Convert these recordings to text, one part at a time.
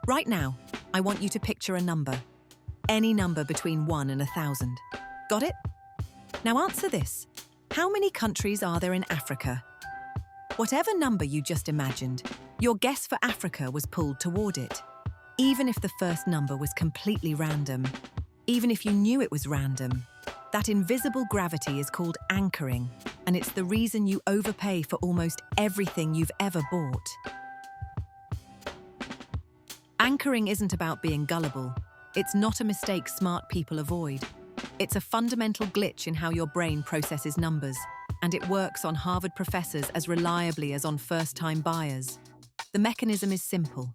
Right now, I want you to picture a number. Any number between 1 and 1,000. Got it? Now answer this. How many countries are there in Africa? Whatever number you just imagined, your guess for Africa was pulled toward it. Even if the first number was completely random, even if you knew it was random, that invisible gravity is called anchoring, and it's the reason you overpay for almost everything you've ever bought. Anchoring isn't about being gullible. It's not a mistake smart people avoid. It's a fundamental glitch in how your brain processes numbers, and it works on Harvard professors as reliably as on first-time buyers. The mechanism is simple.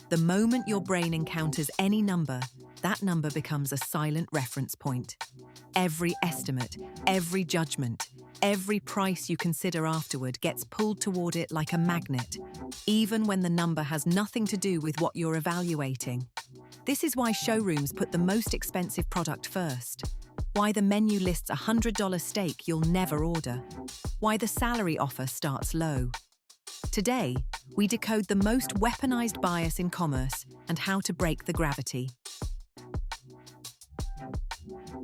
The moment your brain encounters any number, that number becomes a silent reference point. Every estimate, every judgment, every price you consider afterward gets pulled toward it like a magnet, even when the number has nothing to do with what you're evaluating. This is why showrooms put the most expensive product first. Why the menu lists a $100 steak you'll never order. Why the salary offer starts low. Today, we decode the most weaponized bias in commerce and how to break the gravity.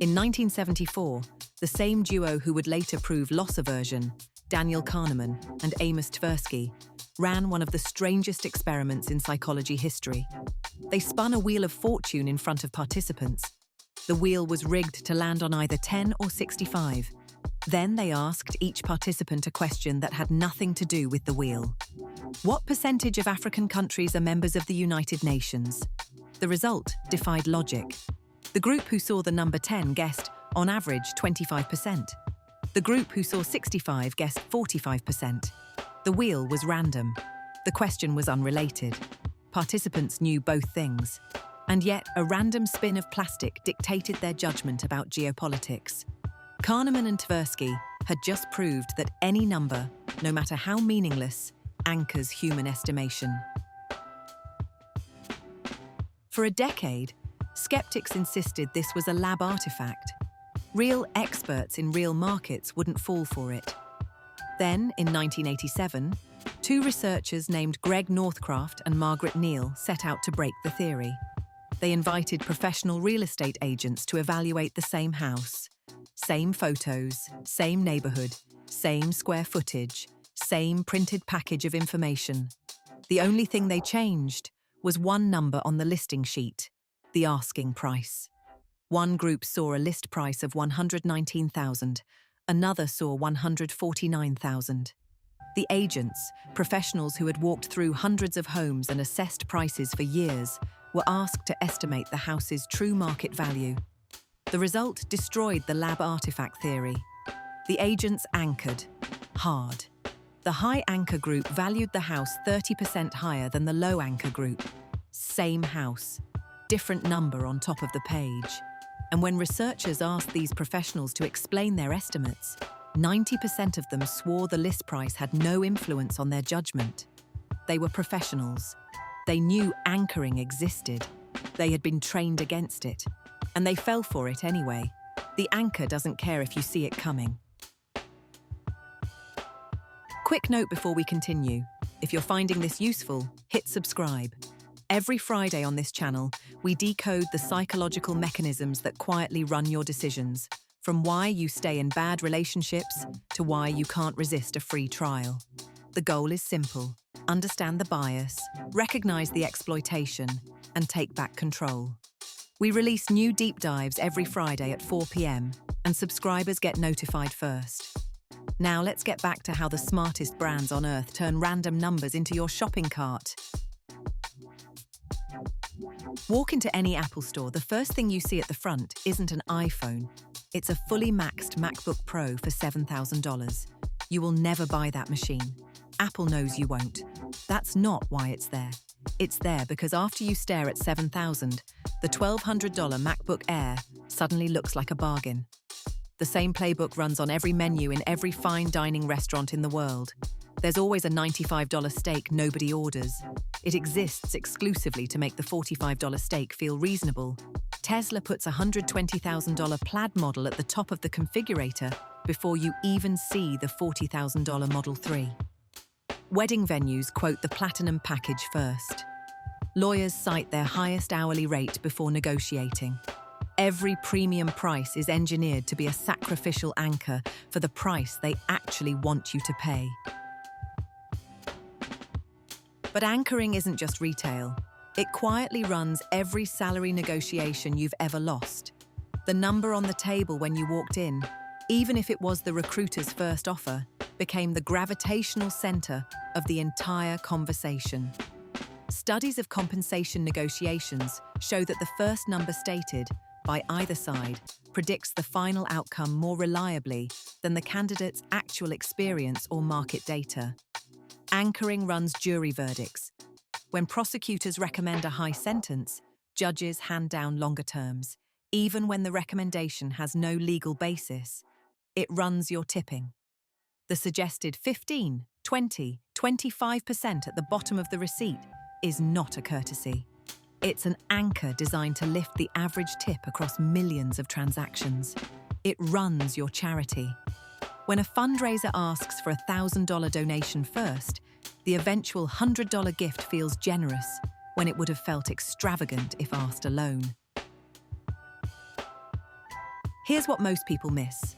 In 1974, the same duo who would later prove loss aversion, Daniel Kahneman and Amos Tversky, ran one of the strangest experiments in psychology history. They spun a wheel of fortune in front of participants. The wheel was rigged to land on either 10 or 65. Then they asked each participant a question that had nothing to do with the wheel. What percentage of African countries are members of the United Nations? The result defied logic. The group who saw the number 10 guessed, on average, 25%. The group who saw 65 guessed 45%. The wheel was random. The question was unrelated. Participants knew both things. And yet, a random spin of plastic dictated their judgment about geopolitics. Kahneman and Tversky had just proved that any number, no matter how meaningless, anchors human estimation. For a decade, skeptics insisted this was a lab artifact. Real experts in real markets wouldn't fall for it. Then, in 1987, two researchers named Greg Northcraft and Margaret Neale set out to break the theory. They invited professional real estate agents to evaluate the same house. Same photos, same neighborhood, same square footage, same printed package of information. The only thing they changed was one number on the listing sheet, the asking price. One group saw a list price of $119,000, another saw $149,000. The agents, professionals who had walked through hundreds of homes and assessed prices for years, were asked to estimate the house's true market value. The result destroyed the lab artifact theory. The agents anchored, hard. The high anchor group valued the house 30% higher than the low anchor group. Same house, different number on top of the page. And when researchers asked these professionals to explain their estimates, 90% of them swore the list price had no influence on their judgment. They were professionals. They knew anchoring existed. They had been trained against it. And they fell for it anyway. The anchor doesn't care if you see it coming. Quick note before we continue. If you're finding this useful, hit subscribe. Every Friday on this channel, we decode the psychological mechanisms that quietly run your decisions, from why you stay in bad relationships to why you can't resist a free trial. The goal is simple. Understand the bias, recognize the exploitation, and take back control. We release new deep dives every Friday at 4 p.m, and subscribers get notified first. Now let's get back to how the smartest brands on earth turn random numbers into your shopping cart. Walk into any Apple store, the first thing you see at the front isn't an iPhone. It's a fully maxed MacBook Pro for $7,000. You will never buy that machine. Apple knows you won't. That's not why it's there. It's there because after you stare at $7,000, the $1,200 MacBook Air suddenly looks like a bargain. The same playbook runs on every menu in every fine dining restaurant in the world. There's always a $95 steak nobody orders. It exists exclusively to make the $45 steak feel reasonable. Tesla puts a $120,000 Plaid model at the top of the configurator before you even see the $40,000 Model 3. Wedding venues quote the Platinum package first. Lawyers cite their highest hourly rate before negotiating. Every premium price is engineered to be a sacrificial anchor for the price they actually want you to pay. But anchoring isn't just retail. It quietly runs every salary negotiation you've ever lost. The number on the table when you walked in, even if it was the recruiter's first offer, became the gravitational center of the entire conversation. Studies of compensation negotiations show that the first number stated by either side predicts the final outcome more reliably than the candidate's actual experience or market data. Anchoring runs jury verdicts. When prosecutors recommend a high sentence, judges hand down longer terms, even when the recommendation has no legal basis. It runs your tipping. The suggested 15, 20, 25% at the bottom of the receipt is not a courtesy. It's an anchor designed to lift the average tip across millions of transactions. It runs your charity. When a fundraiser asks for a $1,000 donation first, the eventual $100 gift feels generous when it would have felt extravagant if asked alone. Here's what most people miss.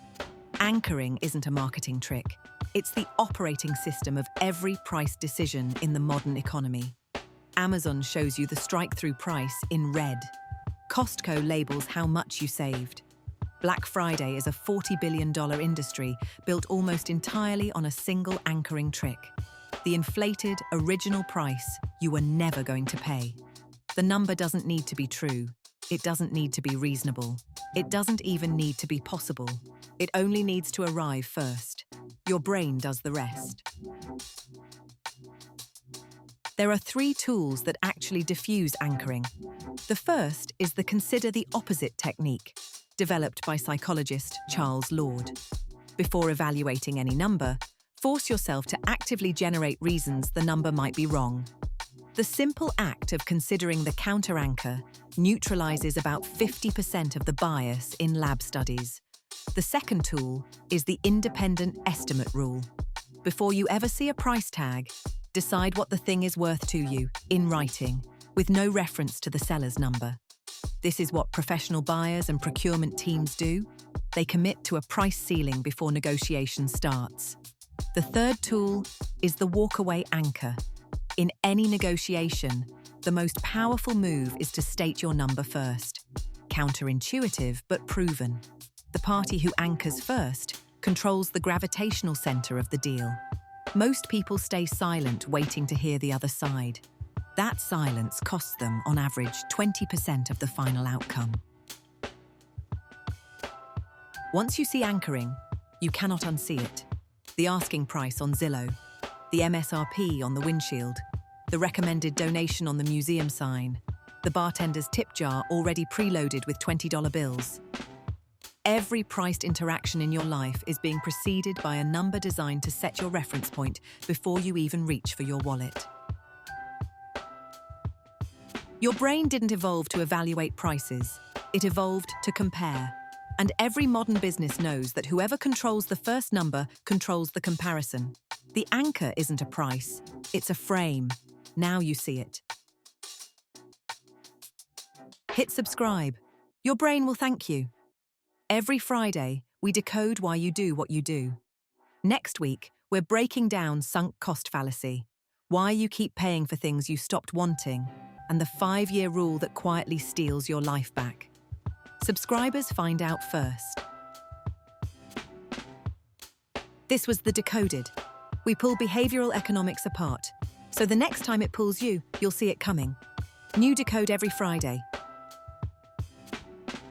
Anchoring isn't a marketing trick. It's the operating system of every price decision in the modern economy. Amazon shows you the strike-through price in red. Costco labels how much you saved. Black Friday is a $40 billion industry built almost entirely on a single anchoring trick. The inflated, original price you were never going to pay. The number doesn't need to be true. It doesn't need to be reasonable. It doesn't even need to be possible. It only needs to arrive first. Your brain does the rest. There are 3 tools that actually diffuse anchoring. The first is the consider the opposite technique, developed by psychologist Charles Lord. Before evaluating any number, force yourself to actively generate reasons the number might be wrong. The simple act of considering the counter-anchor neutralizes about 50% of the bias in lab studies. The second tool is the independent estimate rule. Before you ever see a price tag, decide what the thing is worth to you, in writing, with no reference to the seller's number. This is what professional buyers and procurement teams do. They commit to a price ceiling before negotiation starts. The third tool is the walkaway anchor. In any negotiation, the most powerful move is to state your number first. Counterintuitive, but proven. The party who anchors first controls the gravitational center of the deal. Most people stay silent, waiting to hear the other side. That silence costs them, on average, 20% of the final outcome. Once you see anchoring, you cannot unsee it. The asking price on Zillow, the MSRP on the windshield, the recommended donation on the museum sign, the bartender's tip jar already preloaded with $20 bills. Every priced interaction in your life is being preceded by a number designed to set your reference point before you even reach for your wallet. Your brain didn't evolve to evaluate prices. It evolved to compare. And every modern business knows that whoever controls the first number controls the comparison. The anchor isn't a price, it's a frame. Now you see it. Hit subscribe. Your brain will thank you. Every Friday, we decode why you do what you do. Next week, we're breaking down sunk cost fallacy, why you keep paying for things you stopped wanting, and the 5-year rule that quietly steals your life back. Subscribers find out first. This was The Decoded. We pull behavioral economics apart, so the next time it pulls you, you'll see it coming. New Decode every Friday.